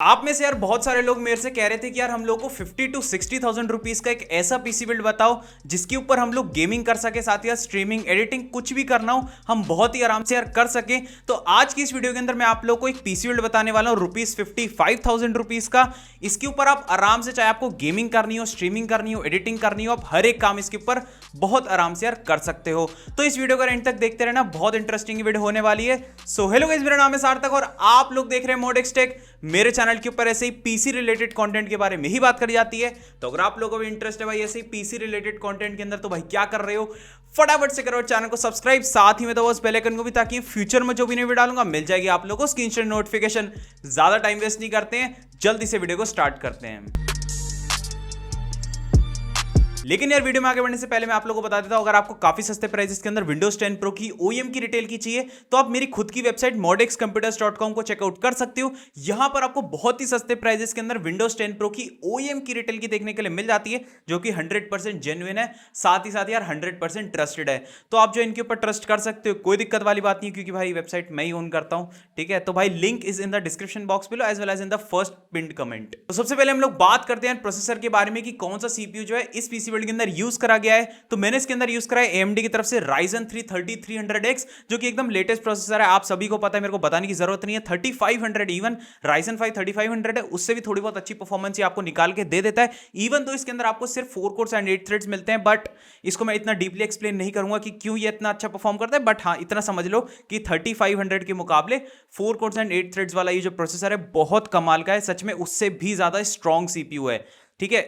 आप में से यार बहुत सारे लोग मेरे से कह रहे थे कि यार हम लोग को 50 to 60,000 रुपीज का एक ऐसा पीसी बिल्ड बताओ जिसके ऊपर हम लोग गेमिंग कर सके, साथ ही स्ट्रीमिंग एडिटिंग कुछ भी करना हो हम बहुत ही आराम से यार कर सके। तो आज की इस वीडियो के अंदर मैं आप लोग को एक पीसी बिल्ड बताने वाला हूँ ₹55,000 रुपीज का। इसके ऊपर आप आराम से, चाहे आपको गेमिंग करनी हो, स्ट्रीमिंग करनी हो, एडिटिंग करनी हो, आप हर एक काम इसके ऊपर बहुत आराम से यार कर सकते हो। तो इस वीडियो का एंड तक देखते रहना, बहुत इंटरेस्टिंग वीडियो होने वाली है। सो हेलो गाइस, मेरा नाम है सार्थक और आप लोग देख रहे हैं ModxTech। मेरे चैनल के ऊपर ऐसे ही पीसी रिलेटेड कंटेंट के बारे में ही बात करी जाती है। तो अगर आप लोगों को भी इंटरेस्ट है भाई ऐसे ही पीसी रिलेटेड कंटेंट के अंदर, तो भाई क्या कर रहे हो, फटाफट से करो चैनल को सब्सक्राइब, साथ ही में तो बस बेल आइकन को भी, ताकि फ्यूचर में जो भी वीडियो डालूंगा मिल जाएगी आप लोगों को स्क्रीनशॉट नोटिफिकेशन। ज्यादा टाइम वेस्ट नहीं करते हैं, जल्दी से वीडियो को स्टार्ट करते हैं। लेकिन यार वीडियो में आगे बढ़ने से पहले मैं आप लोगों को बता देता हूं, अगर आपको काफी सस्ते प्राइसेस के अंदर विंडोज 10 प्रो की OEM की रिटेल की चाहिए तो आप मेरी खुद की वेबसाइट modxcomputers.com को चेकआउट कर सकते हो। यहां पर आपको बहुत ही सस्ते प्राइसेस के अंदर विंडोज 10 प्रो की OEM की रिटेल की देखने के लिए मिल जाती है, जो कि 100% जेन्युइन है, साथ ही साथ यार 100% ट्रस्टेड है। तो आप जो इनके ऊपर ट्रस्ट कर सकते हो, कोई दिक्कत वाली बात नहीं, क्योंकि भाई वेबसाइट मैं ही ओन करता हूं। ठीक है, तो भाई link is in the description box below as well as in the first pinned comment. तो सबसे पहले हम लोग बात करते हैं प्रोसेसर के बारे में कि कौन सा सीपीयू जो है इस पीसी बिल्ड के अंदर यूज करा गया है। तो मैंने इसके अंदर यूज करा है AMD की तरफ से Ryzen 3 3300X, जो कि एकदम लेटेस्ट प्रोसेसर है। आप सभी को पता है, मेरे को बताने की जरूरत नहीं है। 3500 इवन Ryzen 5 3500 है, उससे भी थोड़ी बहुत अच्छी परफॉर्मेंस आपको निकाल के दे देता है। इवन तो इसके अंदर आपको सिर्फ 4 कोर्स एंड 8 थ्रेड्स मिलते हैं, बट इसको मैं इतना डीपली एक्सप्लेन नहीं करूंगा कि क्यों ये इतना अच्छा परफॉर्म करता है। बट हाँ, इतना समझ लो कि 3500 के मुकाबले 4 कोर्स एंड 8 थ्रेड्स वाला ये जो प्रोसेसर है बहुत कमाल का है। सच में उससे भी ज्यादा स्ट्रॉन्ग सीपीयू है। ठीक है,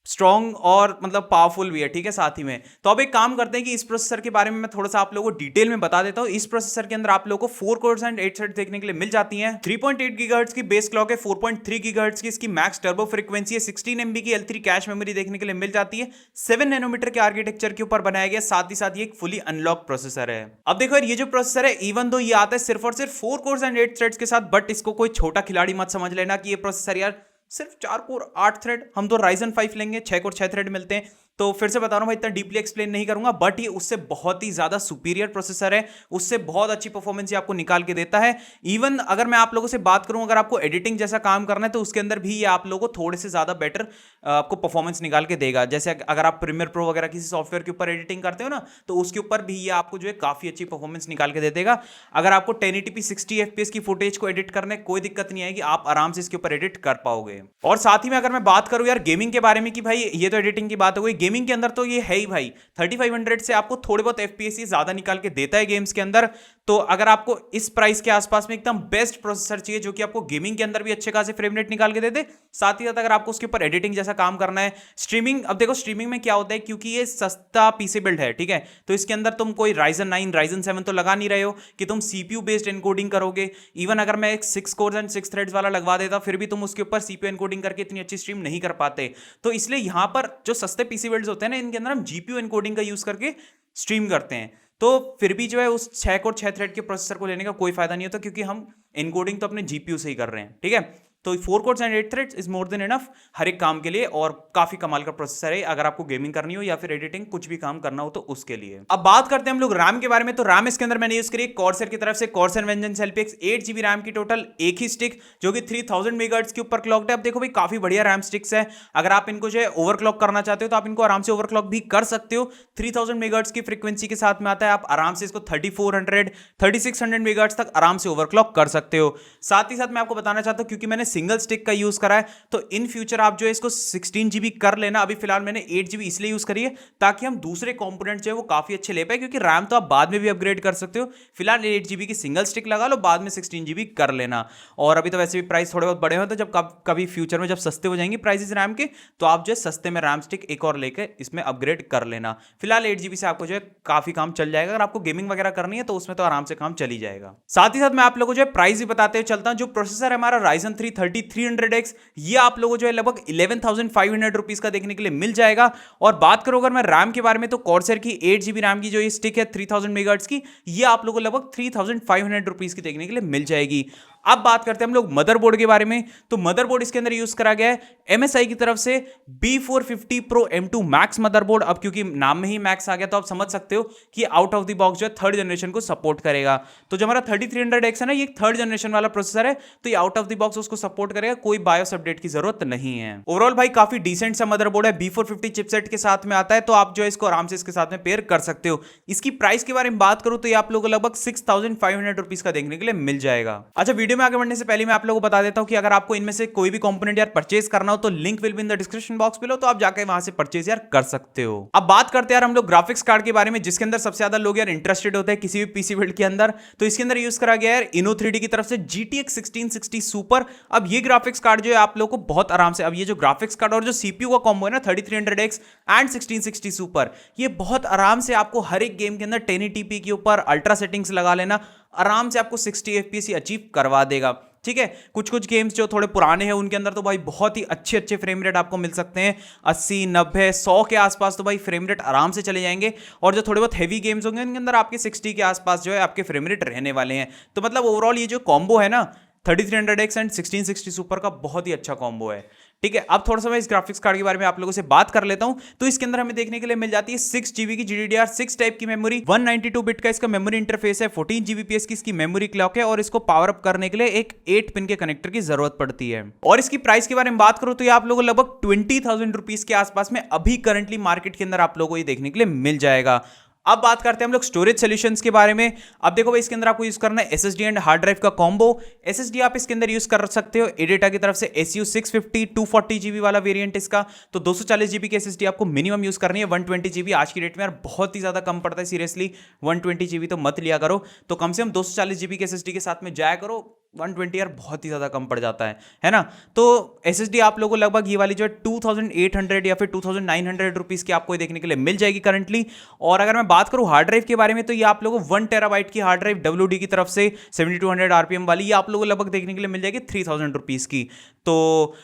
स्ट्रॉन्ग और मतलब पावरफुल भी है। ठीक है, साथ ही में तो अब एक काम करते हैं कि इस प्रोसेसर के बारे में मैं थोड़ा सा आप लोगों को डिटेल में बता देता हूं। इस प्रोसेसर के अंदर आप लोगों को 4 कोर्स एंड 8 थ्रेड्स देखने के लिए मिल जाती हैं। 3.8 गीगाहर्ट्ज की बेस क्लॉक है, 4.3 गीगाहर्ट्ज की इसकी मैक्स टर्बो फ्रीक्वेंसी है, 16 MB की L3 कैश मेमोरी देखने के लिए मिल जाती है। 7 नैनोमीटर के आर्किटेक्चर के ऊपर बनाया गया, साथ ही साथ ये एक फुली अनलॉक प्रोसेसर है। अब देखो यार, ये जो प्रोसेसर है, इवन दो ये आता है सिर्फ और सिर्फ 4 कोर्स एंड 8 थ्रेड्स के साथ, बट इसको कोई छोटा खिलाड़ी मत समझ लेना कि ये प्रोसेसर यार सिर्फ 4 कोर 8 थ्रेड। हम तो Ryzen 5 लेंगे, 6 कोर 6 थ्रेड मिलते हैं। तो फिर से बता रहा हूं भाई, इतना डीपली एक्सप्लेन नहीं करूंगा, बट ये उससे बहुत ही ज्यादा सुपीरियर प्रोसेसर है, उससे बहुत अच्छी परफॉर्मेंस आपको निकाल के देता है। इवन अगर मैं आप लोगों से बात करूं, अगर आपको एडिटिंग जैसा काम करना है तो उसके अंदर भी ये आप लोगों को थोड़े से ज्यादा बेटर आपको परफॉर्मेंस निकाल के देगा। जैसे अगर आप प्रीमियर प्रो वगैरह किसी सॉफ्टवेयर के ऊपर एडिटिंग करते हो ना, तो उसके ऊपर भी ये आपको जो है काफी अच्छी परफॉर्मेंस निकाल के दे देगा। अगर आपको 1080p 60 FPS की फुटेज को एडिट करने कोई दिक्कत नहीं आएगी, आप आराम से इसके ऊपर एडिट कर पाओगे। और साथ ही में अगर मैं बात करूं यार गेमिंग के बारे में कि भाई ये तो एडिटिंग की बात हो गई, गेमिंग के अंदर तो ये है ही भाई 3500 से आपको थोड़े बहुत FPS ज्यादा निकाल के देता है गेम्स के अंदर। तो अगर आपको इस प्राइस के आसपास में एकदम बेस्ट प्रोसेसर चाहिए जो कि आपको गेमिंग के अंदर भी अच्छे खासे फ्रेम रेट निकाल के दे दे, साथ ही साथ अगर आपको उसके ऊपर एडिटिंग जैसा काम करना है, स्ट्रीमिंग, अब देखो स्ट्रीमिंग में क्या होता है, क्योंकि ये सस्ता पीसी बिल्ड है, ठीक है, तो इसके अंदर तुम कोई Ryzen 9 Ryzen 7 तो लगा नहीं रहे हो कि तुम CPU बेस्ड एनकोडिंग करोगे। इवन अगर मैं एक 6 कोर्स एंड 6 थ्रेड्स वाला लगवा देता, फिर भी तुम उसके ऊपर CPU एनकोडिंग करके इतनी अच्छी स्ट्रीम नहीं कर पाते। तो इसलिए यहां पर जो सस्ते पीसी बिल्ड्स होते हैं ना, इनके अंदर हम GPU एनकोडिंग का यूज करके स्ट्रीम करते हैं। तो फिर भी जो है उस 6 कोर 6 थ्रेड के प्रोसेसर को लेने का कोई फायदा नहीं होता, क्योंकि हम एनकोडिंग तो अपने GPU से ही कर रहे हैं। ठीक है, तो 4 cores and 8 threads is more than enough हर एक काम के लिए, और काफी कमाल का प्रोसेसर है अगर आपको गेमिंग करनी हो या फिर एडिटिंग कुछ भी काम करना हो तो उसके लिए। अब बात करते हैं हम लोग रैम के बारे में। तो रैम इसके अंदर मैंने यूज करी कॉर्सर की तरफ से Corsair vengeance LPX 8GB RAM की टोटल एक ही स्टिक, जो कि 3000 मेगाहर्ट्ज के ऊपर क्लॉक्ड है। अब देखो भाई, काफी बढ़िया रैम स्टिक्स है। अगर आप इनको जो है ओवरक्लॉक करना चाहते हो तो आप इनको आराम से ओवरक्लॉक भी कर सकते हो। 3000 मेगाहर्ट्ज की फ्रीक्वेंसी के साथ में आता है, आप आराम से इसको 3400 3600 मेगाहर्ट्ज तक आराम से ओवरक्लॉक कर सकते हो। साथ ही साथ मैं आपको बताना चाहता हूं, क्योंकि मैंने सिंगल स्टिक का यूज करा है, तो इन फ्यूचर आप जो है इसको 16GB कर लेना। अभी फिलहाल मैंने 8GB इसलिए यूज करी है ताकि हम दूसरे कंपोनेंट जो है वो काफी अच्छे ले पाए, क्योंकि रैम तो आप बाद में भी अपग्रेड कर सकते हो। फिलहाल 8GB की सिंगल स्टिक लगा लो, बाद में 16GB कर लेना। और अभी तो वैसे भी प्राइस थोड़े बहुत बड़े हो, तो जब कभी फ्यूचर में जब सस्ते हो जाएंगे प्राइसेस रैम के, तो आप जो है सस्ते में रैम स्टिक एक और लेकर इसमें अपग्रेड कर लेना। फिलहाल 8GB से आपको जो है काफी काम चल जाएगा। अगर आपको गेमिंग वगैरह करनी है तो उसमें तो आराम से काम चल ही जाएगा। साथ ही साथ मैं आप लोगों को जो है प्राइस भी बताते हुए चलता हूं। जो प्रोसेसर है हमारा Ryzen 3 3300X, ये आप लोगों जो है लगभग 11,500 रुपीज का देखने के लिए मिल जाएगा। और बात करो अगर मैं रैम के बारे में, तो कॉर्सर की 8GB रैम की जो ये स्टिक है 3000 मेगाहर्ट्ज की, ये आप लोगों को लगभग 3,500 रुपीज की देखने के लिए मिल जाएगी। अब बात करते हैं हम लोग मदरबोर्ड के बारे में। तो मदरबोर्ड इसके अंदर यूज करा गया है MSI की तरफ से B450 Pro M2 Max motherboard. अब क्योंकि नाम में ही मैक्स आ गया तो आप समझ सकते हो कि आउट ऑफ द बॉक्स जो है थर्ड जनरेशन को सपोर्ट करेगा। तो जो हमारा 3300X है ना, ये थर्ड जनरेशन वाला प्रोसेसर है, तो ये आउट ऑफ द बॉक्स उसको सपोर्ट करेगा, कोई बायोस अपडेट की जरूरत नहीं है। ओवरऑल भाई काफी डिसेंट सा मदरबोर्ड है, B450 चिपसेट के साथ में आता है, तो आप जो है इसको आराम से इसके साथ में पेयर कर सकते हो। इसकी प्राइस के बारे में बात करूं तो ये आप लोगों को लगभग 6500 रुपीज का देखने के लिए मिल जाएगा। अच्छा, वीडियो में आगे बढ़ने से पहले मैं आप लोगों को बता देता हूं कि अगर आपको इनमें से कोई भी कंपोनेंट यार परचेज करना हो तो link will be in the description box below, तो आप जाकर वहां से परचेज यार कर सकते हो। अब बात करते हैं यार हम लोग ग्राफिक्स कार्ड के बारे में, जिसके अंदर सबसे ज्यादा लोग यार इंटरेस्टेड होते हैं किसी भी पीसी बिल्ड के अंदर। तो इसके अंदर यूज करा गया है इनो 3D की तरफ से GTX 1660 सुपर। अब ये ग्राफिक्स कार्ड जो है आप लोगों को बहुत आराम से, अब ये जो ग्राफिक्स कार्ड और जो CPU का कॉम्बो है ना 3300X एंड 1660 सुपर, ये बहुत आराम से आपको हर एक गेम के अंदर 1080p के ऊपर अल्ट्रा सेटिंग्स लगा लेना, आराम से आपको 60 FPS ही अचीव करवा देगा। ठीक है, कुछ कुछ गेम्स जो थोड़े पुराने हैं उनके अंदर तो भाई बहुत ही अच्छे अच्छे फ्रेम रेट आपको मिल सकते हैं, 80 90 100 के आसपास तो भाई फ्रेम रेट आराम से चले जाएंगे। और जो थोड़े बहुत हैवी गेम्स होंगे उनके अंदर आपके 60 के आसपास जो है आपके फ्रेम रेट रहने वाले हैं। तो मतलब ओवरऑल ये जो कॉम्बो है ना 3300X एंड 1660 सुपर का बहुत ही अच्छा कॉम्बो है। ठीक है, अब थोड़ा सा मैं इस ग्राफिक्स कार्ड के बारे में आप लोगों से बात कर लेता हूं। तो इसके अंदर हमें देखने के लिए मिल जाती है 6 GB की GDDR6 टाइप की मेमोरी, 192 बिट का इसका मेमोरी इंटरफेस है, 14 Gbps की इसकी मेमोरी क्लॉक है, और इसको पावर अप करने के लिए एक 8 पिन के कनेक्टर की जरूरत पड़ती है। और इसकी प्राइस के बारे में बात करूं तो ये आप लोगों को लगभग 20,000 रुपीज के आसपास में अभी करंटली मार्केट के अंदर आप लोगों को ये देखने के लिए मिल जाएगा। अब बात करते हैं हम लोग स्टोरेज सॉल्यूशंस के बारे में। अब देखो भाई इसके अंदर आपको यूज करना है SSD एंड हार्ड ड्राइव का कॉम्बो। SSD आप इसके अंदर यूज कर सकते हो एडेटा की तरफ से SU 650 240 GB वाला वेरिएंट इसका, तो 240 GB की SSD आपको मिनिमम यूज करनी है। 120 GB आज की डेट में यार बहुत ही ज्यादा कम पड़ता है, सीरियसली 120 GB तो मत लिया करो, तो कम से कम 240 GB की SSD के साथ में जाया करो। 120 यार बहुत ही ज्यादा कम पड़ जाता है ना। तो SSD आप लोगों को लगभग ये वाली जो है 2800 या फिर 2900 रुपीज की आपको देखने के लिए मिल जाएगी करंटली। और अगर मैं बात करूं हार्ड ड्राइव के बारे में तो ये आप लोगों को 1 TB की हार्ड ड्राइव WD की तरफ से 7200 RPM वाली, ये आप लोगों को लगभग देखने के लिए मिल जाएगी 3000 रुपीज की। तो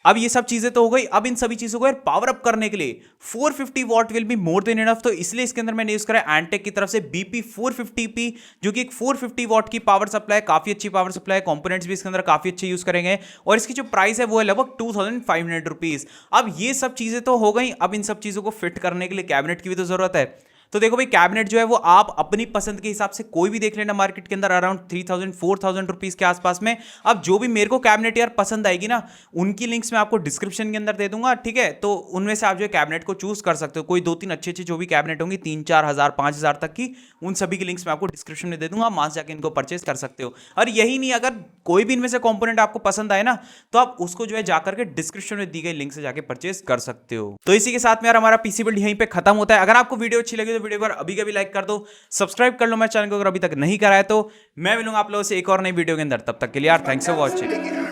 अब ये सब चीजें तो हो गई। अब इन सभी चीजों को यार पावर अप करने के लिए 450 what will be more than enough, तो इसलिए इसके अंदर मैंने यूज करा है एंटेक की तरफ से BP450P, जो कि एक 450 वॉट की पावर सप्लाई, काफी अच्छी पावर सप्लाई, कंपोनेंट्स भी इसके अंदर काफी अच्छे यूज करेंगे, और इसकी जो प्राइस है वो है लगभग 2500 रुपीज। अब ये सब चीजें तो हो गई, अब इन सब चीजों को फिट करने के लिए कैबिनेट की भी तो जरूरत है। तो देखो भाई कैबिनेट जो है वो आप अपनी पसंद के हिसाब से कोई भी देख लेना मार्केट के अंदर अराउंड 3000 4000 रुपीज के आसपास में। अब जो भी मेरे को कैबिनेट यार पसंद आएगी ना, उनकी लिंक्स मैं आपको डिस्क्रिप्शन के अंदर दे दूंगा। ठीक है, तो उनमें से आप जो है कैबिनेट को चूज कर सकते हो। कोई 2-3 अच्छे अच्छे जो भी कैबिनेट होंगी 3-4 हज़ार 5,000 तक की, उन सभी की लिंक्स मैं आपको डिस्क्रिप्शन में दे दूंगा, वहां से जाकर इनको परचेज कर सकते हो। और यही नहीं, अगर कोई भी इनमें से कंपोनेंट आपको पसंद आए ना, तो आप उसको जो है जाकर के डिस्क्रिप्शन में दी गई लिंक से जाकर परचेज कर सकते हो। तो इसी के साथ में यार हमारा पीसी बिल्ड यहीं पे खत्म होता है। अगर आपको वीडियो अच्छी लगी तो वीडियो पर अभी कभी लाइक कर दो, सब्सक्राइब कर लो मेरे चैनल को अगर अभी तक नहीं करा है तो। मैं मिलूंगा आप लोगों से एक और नई वीडियो के अंदर, तब तक के लिए यार थैंक्स फॉर वॉचिंग।